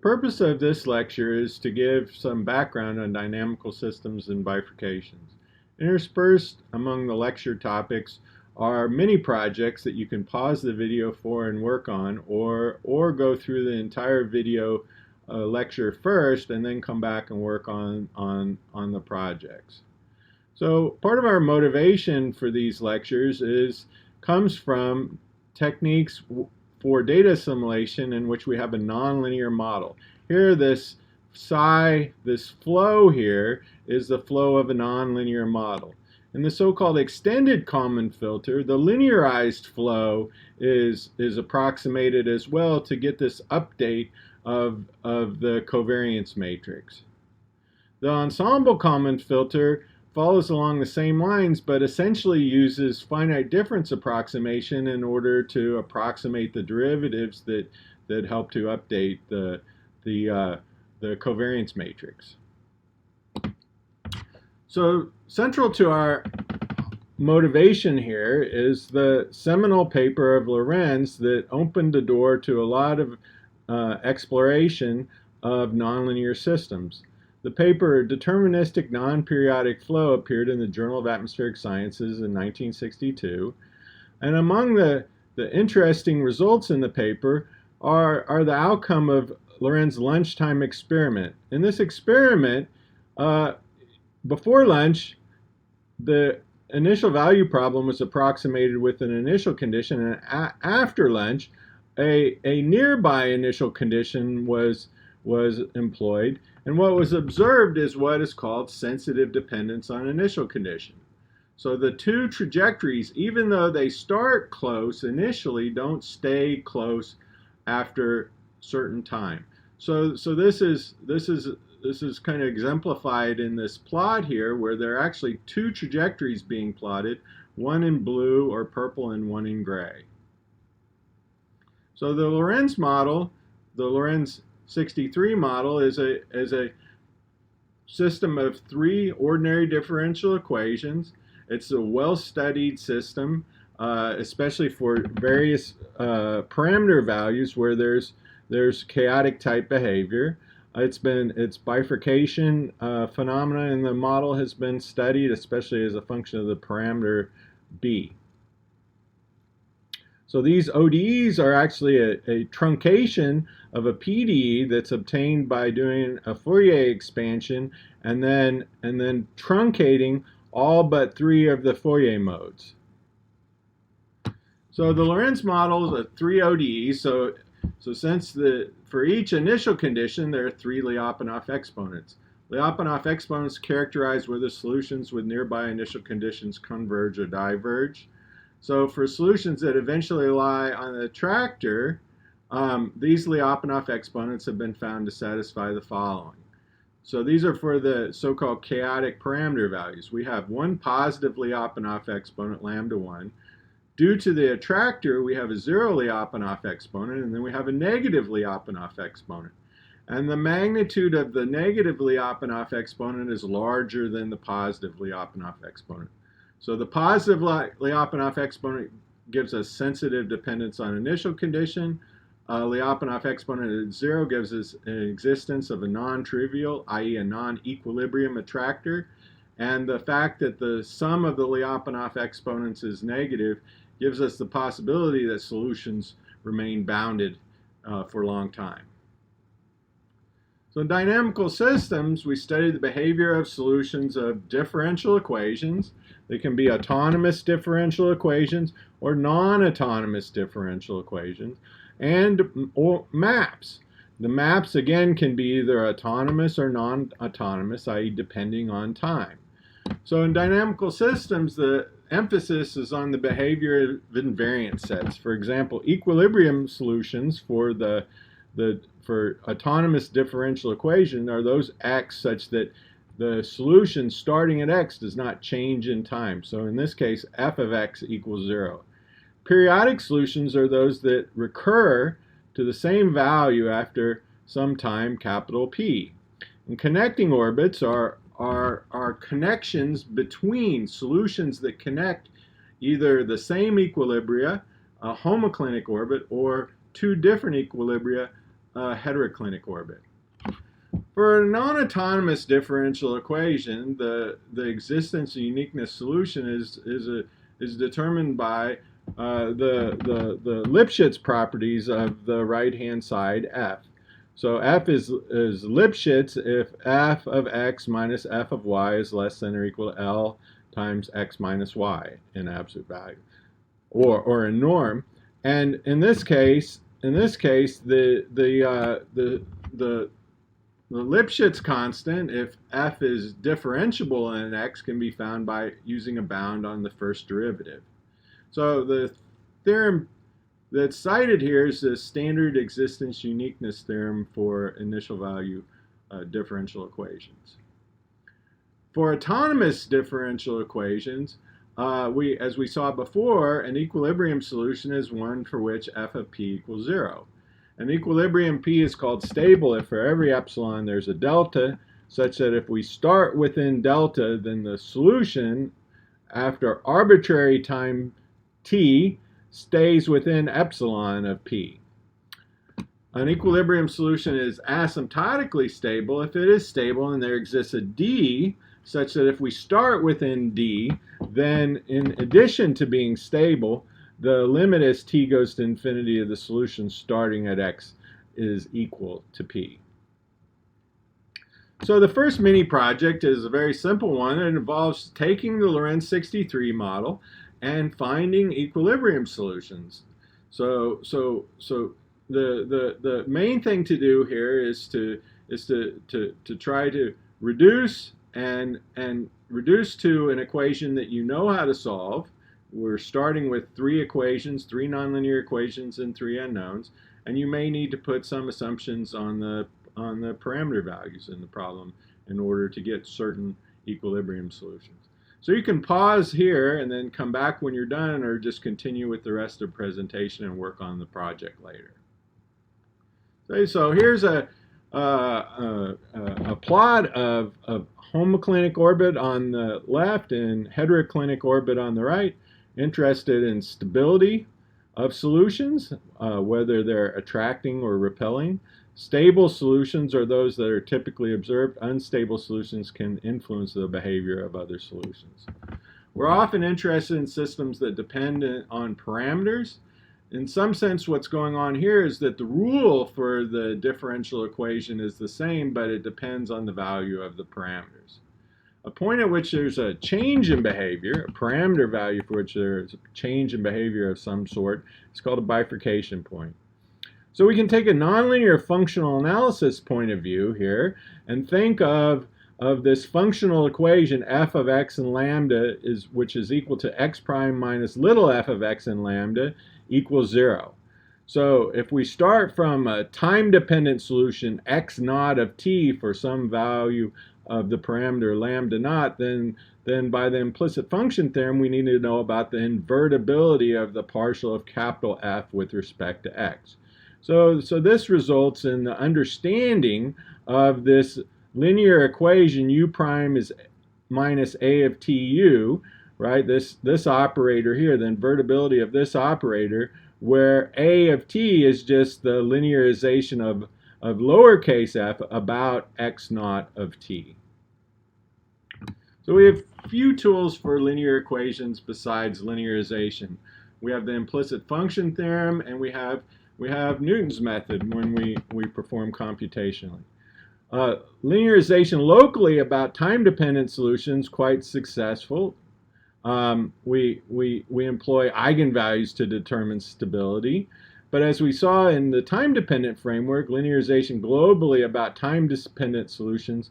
purpose of this lecture is to give some background on dynamical systems and bifurcations. Interspersed among the lecture topics are mini projects that you can pause the video for and work on, or go through the entire video lecture first and then come back and work on the projects. So part of our motivation for these lectures comes from techniques for data assimilation in which we have a nonlinear model. Here, this flow here is the flow of a nonlinear model. In the so-called extended common filter, the linearized flow is approximated as well to get this update of the covariance matrix. The ensemble common filter follows along the same lines, but essentially uses finite difference approximation in order to approximate the derivatives that help to update the covariance matrix. So central to our motivation here is the seminal paper of Lorenz that opened the door to a lot of exploration of nonlinear systems. The paper, Deterministic Non-Periodic Flow, appeared in the Journal of Atmospheric Sciences in 1962. And among the interesting results in the paper are the outcome of Lorenz's lunchtime experiment. In this experiment, before lunch, the initial value problem was approximated with an initial condition, and after lunch, a nearby initial condition was employed. And what was observed is what is called sensitive dependence on initial condition. So the two trajectories, even though they start close initially, don't stay close after certain time. So this is kind of exemplified in this plot here, where there are actually two trajectories being plotted, one in blue or purple and one in gray. So the Lorenz model, the Lorenz 63 model, is a system of three ordinary differential equations. It's a well-studied system, especially for various parameter values where there's chaotic type behavior. Its bifurcation phenomena in the model has been studied, especially as a function of the parameter b. So these ODEs are actually a truncation of a PDE that's obtained by doing a Fourier expansion and then truncating all but three of the Fourier modes. So the Lorenz model is three ODEs. So since for each initial condition there are three Lyapunov exponents. Lyapunov exponents characterize whether solutions with nearby initial conditions converge or diverge. So for solutions that eventually lie on the attractor, these Lyapunov exponents have been found to satisfy the following. So these are for the so-called chaotic parameter values. We have one positive Lyapunov exponent, lambda 1. Due to the attractor, we have a zero Lyapunov exponent, and then we have a negative Lyapunov exponent. And the magnitude of the negative Lyapunov exponent is larger than the positive Lyapunov exponent. So the positive Lyapunov exponent gives us sensitive dependence on initial condition. Lyapunov exponent at 0 gives us an existence of a non-trivial, i.e. a non-equilibrium attractor. And the fact that the sum of the Lyapunov exponents is negative gives us the possibility that solutions remain bounded for a long time. So in dynamical systems, we study the behavior of solutions of differential equations. They can be autonomous differential equations or non-autonomous differential equations, or maps. The maps, again, can be either autonomous or non-autonomous, i.e. depending on time. So in dynamical systems, the emphasis is on the behavior of invariant sets. For example, equilibrium solutions for for autonomous differential equation are those x such that the solution starting at x does not change in time. So in this case, f of x equals 0. Periodic solutions are those that recur to the same value after some time, capital P. And connecting orbits are connections between solutions that connect either the same equilibria, a homoclinic orbit, or two different equilibria, heteroclinic orbit. For a non-autonomous differential equation, the existence and uniqueness solution is determined by the Lipschitz properties of the right-hand side f. So f is Lipschitz if f of x minus f of y is less than or equal to L times x minus y in absolute value, or in norm. And in this case, the Lipschitz constant, if f is differentiable in x, can be found by using a bound on the first derivative. So the theorem that's cited here is the standard existence uniqueness theorem for initial value differential equations. For autonomous differential equations, as we saw before, an equilibrium solution is one for which f of p equals 0. An equilibrium p is called stable if for every epsilon there's a delta, such that if we start within delta, then the solution after arbitrary time t stays within epsilon of p. An equilibrium solution is asymptotically stable if it is stable and there exists a d such that if we start within d, then in addition to being stable, the limit as t goes to infinity of the solution starting at x is equal to p. So the first mini project is a very simple one. It involves taking the Lorentz 63 model and finding equilibrium solutions. So the main thing to do here is to try to reduce and reduce to an equation that you know how to solve. We're starting with 3 equations, 3 nonlinear equations and 3 unknowns, and you may need to put some assumptions on the parameter values in the problem in order to get certain equilibrium solutions. So you can pause here and then come back when you're done, or just continue with the rest of the presentation and work on the project later. Okay, so here's a plot of homoclinic orbit on the left and heteroclinic orbit on the right. Interested in stability of solutions, whether they're attracting or repelling. Stable solutions are those that are typically observed. Unstable solutions can influence the behavior of other solutions. We're often interested in systems that depend on parameters. In some sense, what's going on here is that the rule for the differential equation is the same, but it depends on the value of the parameters. A point at which there's a change in behavior, a parameter value for which there's a change in behavior of some sort, is called a bifurcation point. So we can take a nonlinear functional analysis point of view here and think of this functional equation f of x and lambda, which is equal to x prime minus little f of x and lambda equals 0. So if we start from a time-dependent solution x naught of t for some value of the parameter lambda naught, then by the implicit function theorem we need to know about the invertibility of the partial of capital F with respect to x. So this results in the understanding of this linear equation u prime is minus a of tu, right? This operator here, the invertibility of this operator, where a of t is just the linearization of lowercase f about x naught of t. So we have few tools for linear equations besides linearization. We have the implicit function theorem, and we have Newton's method when we perform computationally. Linearization locally about time-dependent solutions, quite successful. We employ eigenvalues to determine stability. But as we saw in the time-dependent framework, linearization globally about time-dependent solutions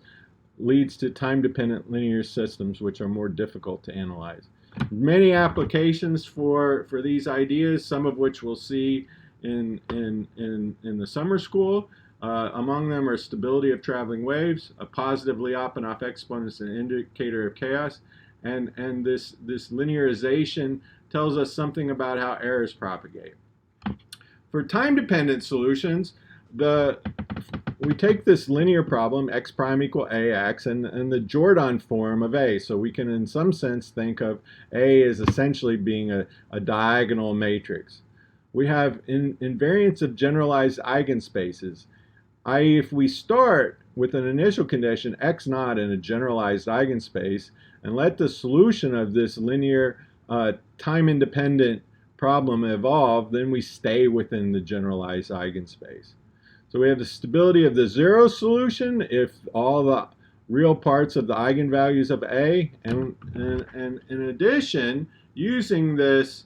leads to time-dependent linear systems, which are more difficult to analyze. Many applications for these ideas, some of which we'll see in the summer school. Among them are stability of traveling waves, a positive Lyapunov exponent is an indicator of chaos, and this linearization tells us something about how errors propagate. For time-dependent solutions, we take this linear problem, x prime equal ax, and the Jordan form of A. So we can, in some sense, think of A as essentially being a diagonal matrix. We have invariance of generalized eigenspaces. i.e. if we start with an initial condition x naught in a generalized eigenspace and let the solution of this linear time-independent problem evolve, then we stay within the generalized eigenspace. So we have the stability of the zero solution if all the real parts of the eigenvalues of A, and in addition, using this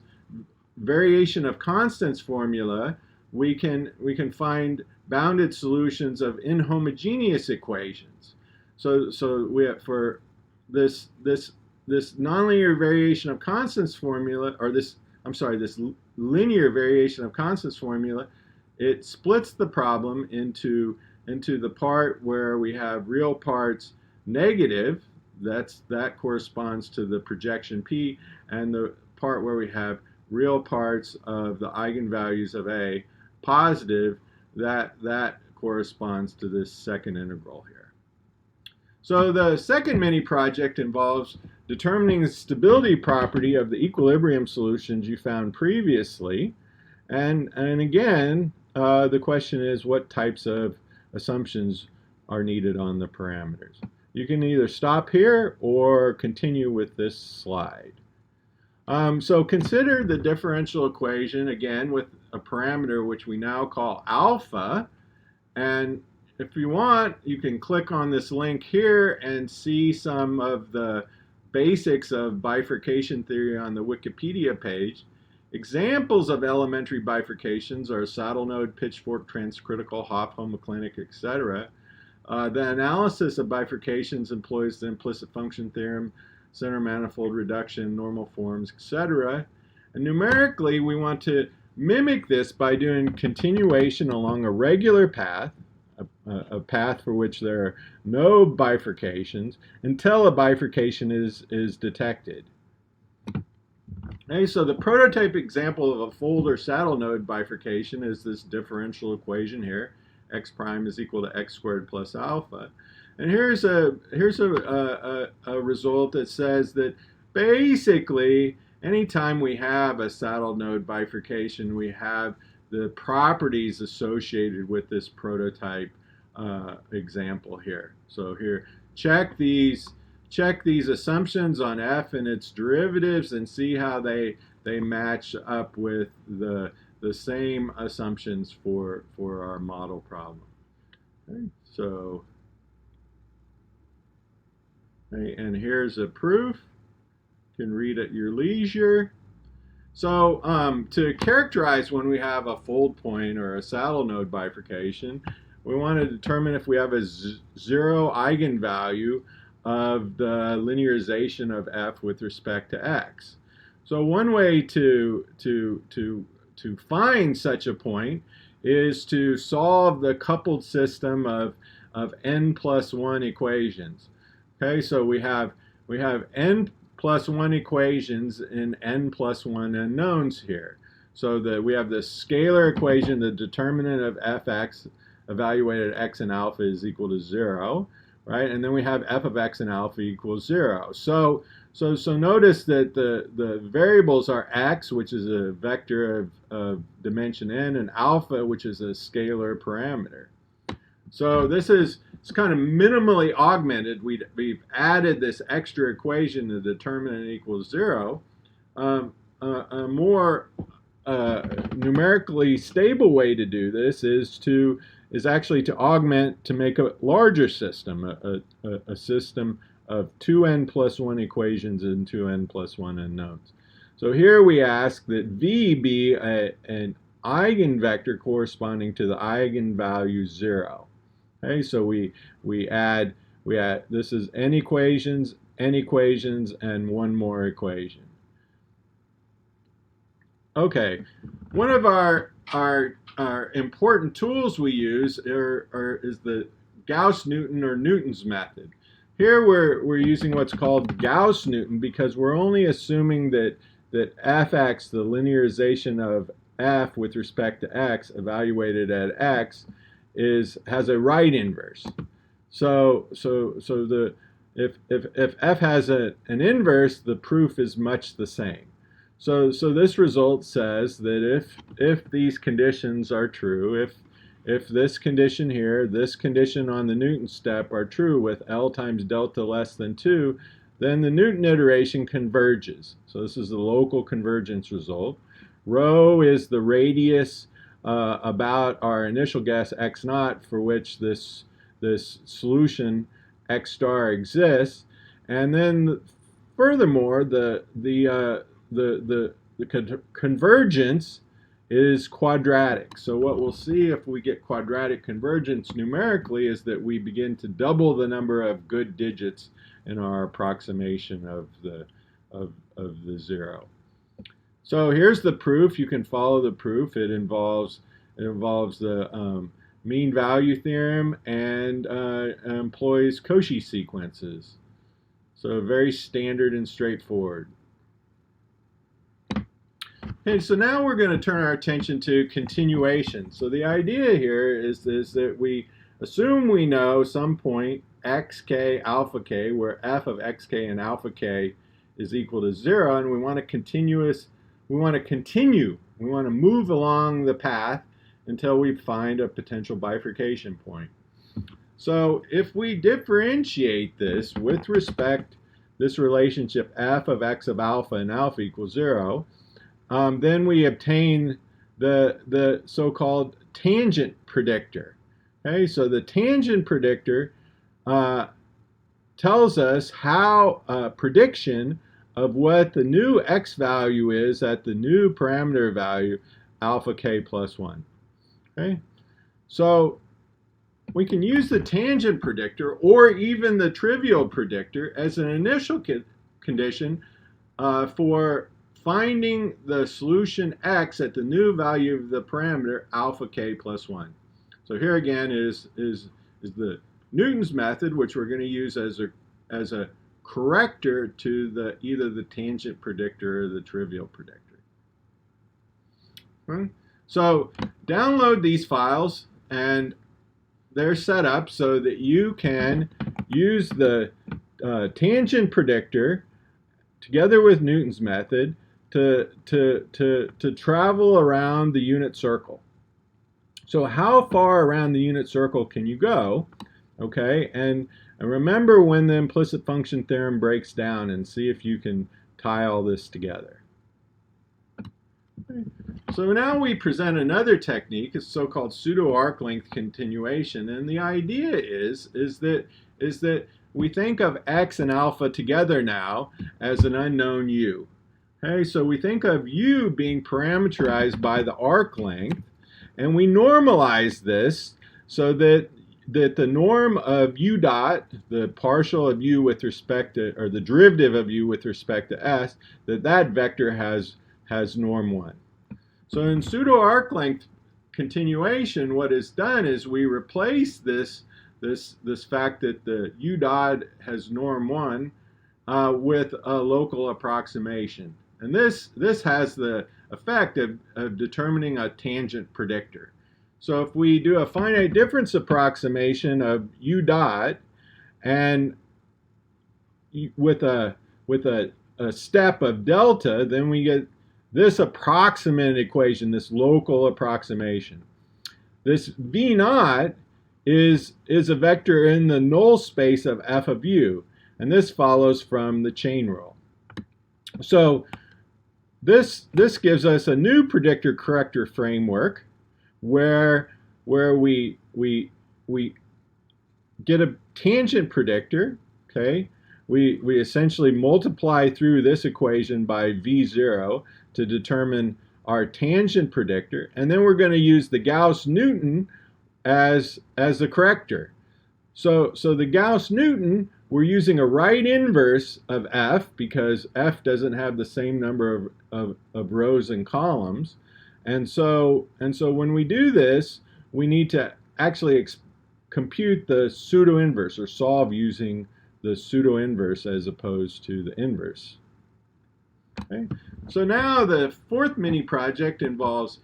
variation of constants formula, we can find bounded solutions of inhomogeneous equations. So we have, for this nonlinear variation of constants formula, or this linear variation of constants formula, it splits the problem into the part where we have real parts negative, that corresponds to the projection P, and the part where we have real parts of the eigenvalues of A positive, that corresponds to this second integral here. So the second mini project involves determining the stability property of the equilibrium solutions you found previously, and again, the question is what types of assumptions are needed on the parameters. You can either stop here or continue with this slide. So consider the differential equation again with a parameter which we now call alpha, and if you want, you can click on this link here and see some of the basics of bifurcation theory on the Wikipedia page. Examples of elementary bifurcations are saddle node, pitchfork, transcritical, Hopf, homoclinic, etc. The analysis of bifurcations employs the implicit function theorem, center manifold reduction, normal forms, etc. And numerically, we want to mimic this by doing continuation along a regular path, a path for which there are no bifurcations, until a bifurcation is detected. Okay, so the prototype example of a fold or saddle node bifurcation is this differential equation here. X prime is equal to x squared plus alpha. And here's a result that says that basically anytime we have a saddle node bifurcation, we have the properties associated with this prototype example here. So here, check these assumptions on f and its derivatives and see how they match up with the same assumptions for our model problem. Okay, so and here's a proof. You can read at your leisure. So to characterize when we have a fold point or a saddle node bifurcation, we want to determine if we have a zero eigenvalue of the linearization of f with respect to x. So one way to find such a point is to solve the coupled system of n plus 1 equations. Okay, so we have n plus 1 equations in n plus 1 unknowns here. So that we have the scalar equation, the determinant of fx evaluated at x and alpha is equal to 0, right? And then we have f of x and alpha equals 0. So notice that the variables are x, which is a vector of dimension n, and alpha, which is a scalar parameter. So it's kind of minimally augmented. We've added this extra equation, the determinant equals 0. A more numerically stable way to do this is actually to augment to make a larger system, a system of 2n plus 1 equations and 2n plus 1 unknowns. So here we ask that V be an eigenvector corresponding to the eigenvalue 0. Okay, so we add this is n equations, and one more equation. Okay, one of our important tools we use is the Gauss-Newton or Newton's method. Here we're using what's called Gauss-Newton because we're only assuming that fx, the linearization of f with respect to x evaluated at x, has a right inverse. So if f has an inverse, the proof is much the same. So this result says that if these conditions are true, if this condition here, this condition on the Newton step are true with L times delta less than 2, then the Newton iteration converges. So this is the local convergence result. Rho is the radius about our initial guess x naught for which this solution x star exists, and then furthermore the convergence is quadratic. So what we'll see if we get quadratic convergence numerically is that we begin to double the number of good digits in our approximation of the zero. So here's the proof. You can follow the proof. It involves the mean value theorem and employs Cauchy sequences. So very standard and straightforward. Okay, so now we're going to turn our attention to continuation. So the idea here is that we assume we know some point xk alpha k where f of xk and alpha k is equal to 0, and we want to continue, we want to move along the path until we find a potential bifurcation point. So if we differentiate this with respect this relationship f of x of alpha and alpha equals 0, then we obtain the so-called tangent predictor. Okay, so the tangent predictor tells us how a prediction of what the new x value is at the new parameter value alpha k plus 1. Okay, so we can use the tangent predictor or even the trivial predictor as an initial condition for finding the solution x at the new value of the parameter alpha k plus 1. So here again is the Newton's method, which we're going to use as a corrector to either the tangent predictor or the trivial predictor. Okay. So download these files, and they're set up so that you can use the tangent predictor together with Newton's method to travel around the unit circle. So how far around the unit circle can you go? Okay, and remember when the implicit function theorem breaks down, and see if you can tie all this together. Okay. So now we present another technique, it's so-called pseudo arc length continuation, and the idea is that we think of x and alpha together now as an unknown u. Okay, so we think of u being parameterized by the arc length, and we normalize this so that the norm of u dot, the partial of u with respect to, or the derivative of u with respect to s, that vector has norm 1. So in pseudo arc length continuation, what is done is we replace this fact that the u dot has norm 1 with a local approximation. And this has the effect of determining a tangent predictor. So if we do a finite difference approximation of u dot, and with a step of delta, then we get this approximate equation, this local approximation. This v naught is a vector in the null space of f of u, and this follows from the chain rule. So this gives us a new predictor corrector framework where we get a tangent predictor. Okay, we essentially multiply through this equation by v0 to determine our tangent predictor, and then we're going to use the Gauss-Newton as the corrector. So the Gauss-Newton, we're using a right inverse of f because f doesn't have the same number of rows and columns. And so when we do this, we need to actually compute the pseudo-inverse, or solve using the pseudo-inverse as opposed to the inverse. Okay. So now the fourth mini project involves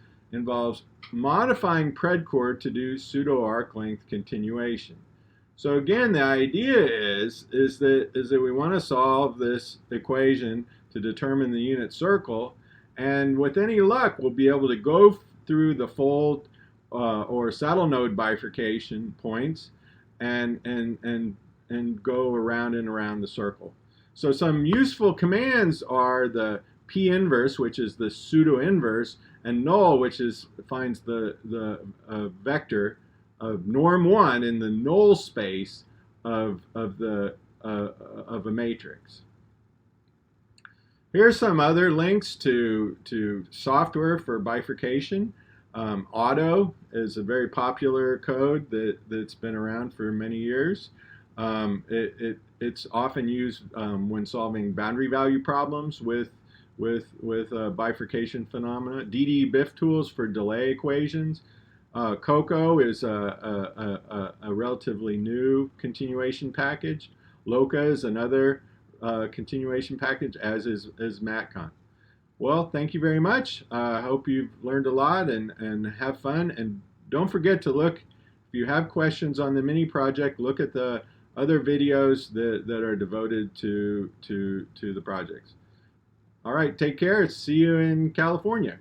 modifying predcore to do pseudo arc length continuation. So again, the idea is that we want to solve this equation to determine the unit circle, and with any luck, we'll be able to go through the full or saddle node bifurcation points, and go around and around the circle. So some useful commands are the p inverse, which is the pseudo inverse, and null, which finds the vector of norm 1 in the null space of a matrix. Here's some other links to software for bifurcation. Auto is a very popular code that's been around for many years. It's often used when solving boundary value problems with bifurcation phenomena. DD-BIF tools for delay equations. Coco is a relatively new continuation package. Loca is another continuation package, as is MatCon. Well, thank you very much. I hope you've learned a lot and have fun. And don't forget to look, if you have questions on the mini project, look at the other videos that are devoted to the projects. All right, take care. See you in California.